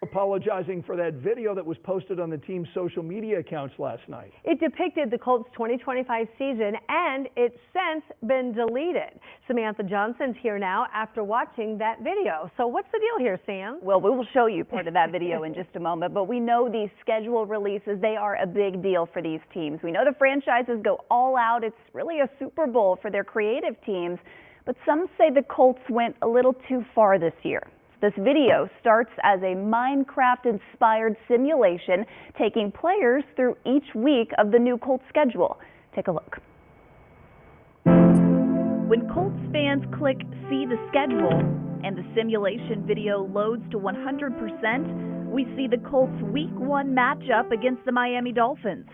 apologizing for that video that was posted on the team's social media accounts last night. It depicted the Colts' 2025 season, and it's since been deleted. Samantha Johnson's here now after watching that video. So what's the deal here, Sam? Well, we will show you part of that video in just a moment, but we know these schedule releases, they are a big deal for these teams. We know the franchises go all out. It's really a Super Bowl for their creative teams, but some say the Colts went a little too far this year. This video starts as a Minecraft-inspired simulation taking players through each week of the new Colts schedule. Take a look. When Colts fans click See the Schedule and the simulation video loads to 100%, we see the Colts Week 1 matchup against the Miami Dolphins.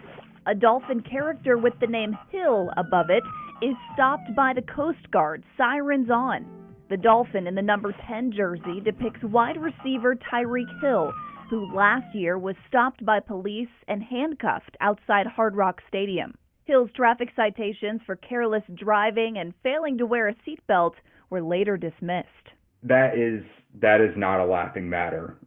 A Dolphin character with the name Hill above it is stopped by the Coast Guard, sirens on. The Dolphin in the number 10 jersey depicts wide receiver Tyreek Hill, who last year was stopped by police and handcuffed outside Hard Rock Stadium. Hill's traffic citations for careless driving and failing to wear a seatbelt were later dismissed. That is not a laughing matter,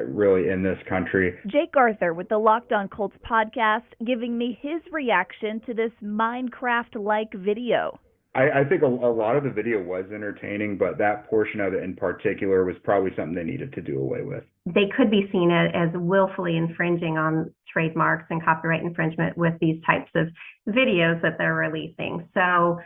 really, in this country. Jake Arthur with the Locked On Colts podcast giving me his reaction to this Minecraft-like video. I think a lot of the video was entertaining, but that portion of it in particular was probably something they needed to do away with. They could be seen as willfully infringing on trademarks and copyright infringement with these types of videos that they're releasing. So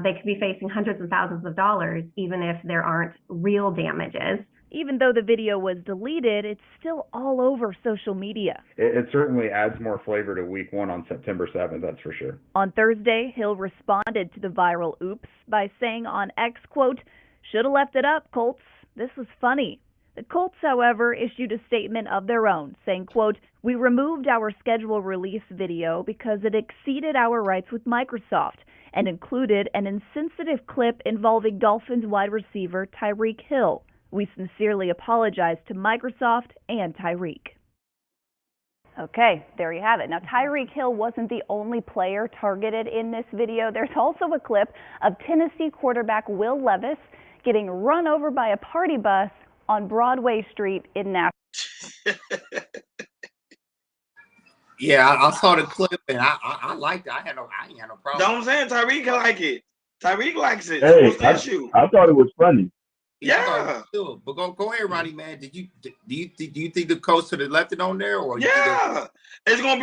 they could be facing hundreds of thousands of dollars, even if there aren't real damages. Even though the video was deleted, it's still all over social media. It certainly adds more flavor to Week 1 on September 7th, that's for sure. On Thursday, Hill responded to the viral oops by saying on X, quote, "Shoulda left it up, Colts. This was funny." The Colts, however, issued a statement of their own, saying, quote, "We removed our schedule release video because it exceeded our rights with Microsoft and included an insensitive clip involving Dolphins wide receiver Tyreek Hill. We sincerely apologize to Microsoft and Tyreek." Okay, there you have it. Now, Tyreek Hill wasn't the only player targeted in this video. There's also a clip of Tennessee quarterback Will Levis getting run over by a party bus on Broadway Street in Nashville. Yeah, I saw the clip and I liked it. I ain't had no problem. Know what I'm saying? Tyreek like it. Tyreek likes it. Hey, What's the issue? I thought it was funny. Yeah. But go ahead, Ronnie, man. Do you think the coach should have left it on there, or yeah? It's gonna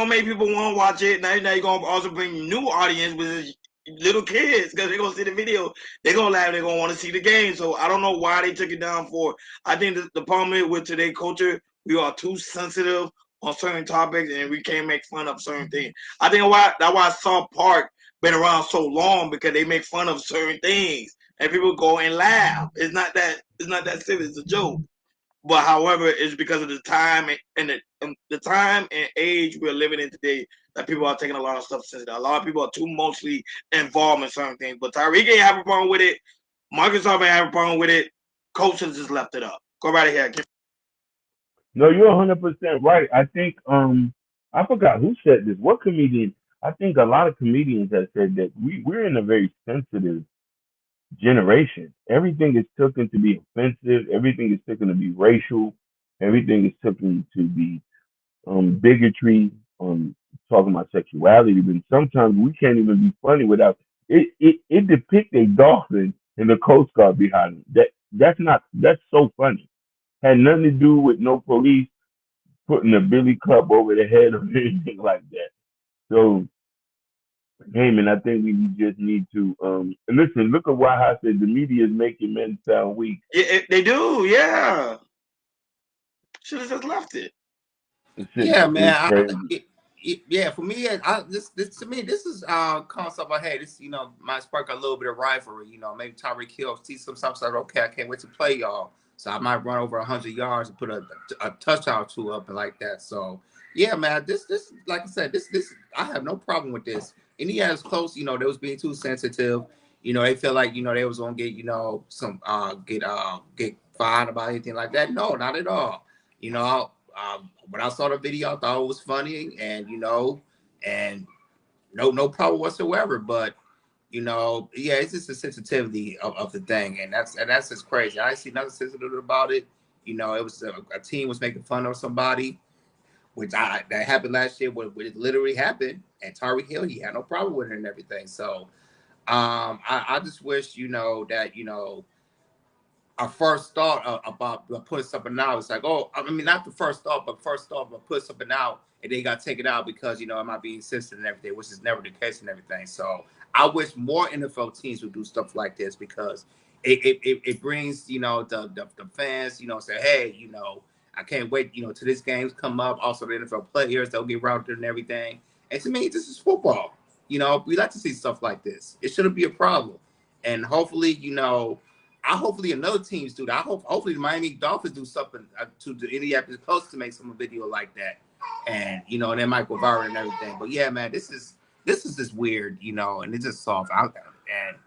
make people want to watch it. Now you're gonna also bring new audience with little kids because they're gonna see the video. They're gonna laugh. They're gonna want to see the game. So I don't know why they took it down for. I think the problem is with today's culture, we are too sensitive on certain topics and we can't make fun of certain things. I think that's why South Park been around so long, because they make fun of certain things. And people go and laugh. It's not that serious. It's a joke. But however, it's because of the time and the time and age we're living in today that people are taking a lot of stuff sensitive. A lot of people are too mostly involved in certain things. But Tyreek ain't have a problem with it. Microsoft ain't have a problem with it. Coaches just left it up. Go right ahead. No, you're 100% right. I think I forgot who said this. What comedian? I think a lot of comedians have said that we're in a very sensitive generation. Everything is taken to be offensive. Everything is taken to be racial. Everything is taken to be bigotry. Talking about sexuality, but sometimes we can't even be funny without it. It depicts a dolphin and the Coast Guard behind it. That's so funny. Had nothing to do with no police putting a billy club over the head or anything like that. So, hey man, I think we just need to and listen. Look at why I said the media is making men sound weak. Yeah, they do. Yeah, should have just left it. Yeah, man. Yeah, for me, this is concept of, hey, this might spark a little bit of rivalry. Maybe Tyreek Hill see some stuff, like, okay, I can't wait to play y'all. So I might run over 100 yards and put a touchdown or two up and like that. So yeah, man, this like I said, this I have no problem with this. And he has close, they was being too sensitive. They feel like they was gonna get some get fined about anything like that. No, not at all. When I saw the video, I thought it was funny, and and no problem whatsoever. But yeah, it's just the sensitivity of the thing, and that's just crazy. I see nothing sensitive about it. You know, it was a team was making fun of somebody, which that happened last year, where it literally happened. And Tyreek Hill, he had no problem with it and everything. So I just wish, you know, that, you know, our first thought about putting something out. It's like, oh, I mean, not the first thought, but put something out, and they got taken out because, you know, it might be insensitive and everything, which is never the case and everything. So I wish more NFL teams would do stuff like this, because it brings, you know, the fans, you know, say, hey, you know, I can't wait, you know, till this game's come up. Also, the NFL players, they'll get routed and everything. And to me, this is football. You know, we like to see stuff like this. It shouldn't be a problem. And hopefully, you know, hopefully another teams do that. Hopefully the Miami Dolphins do something to the Indianapolis Colts to make some video like that, and you know, and then might go viral and everything. But yeah, man, this is just weird, you know, and it's just soft out there. And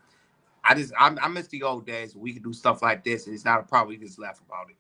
I miss the old days where we could do stuff like this, and it's not a problem. We just laugh about it.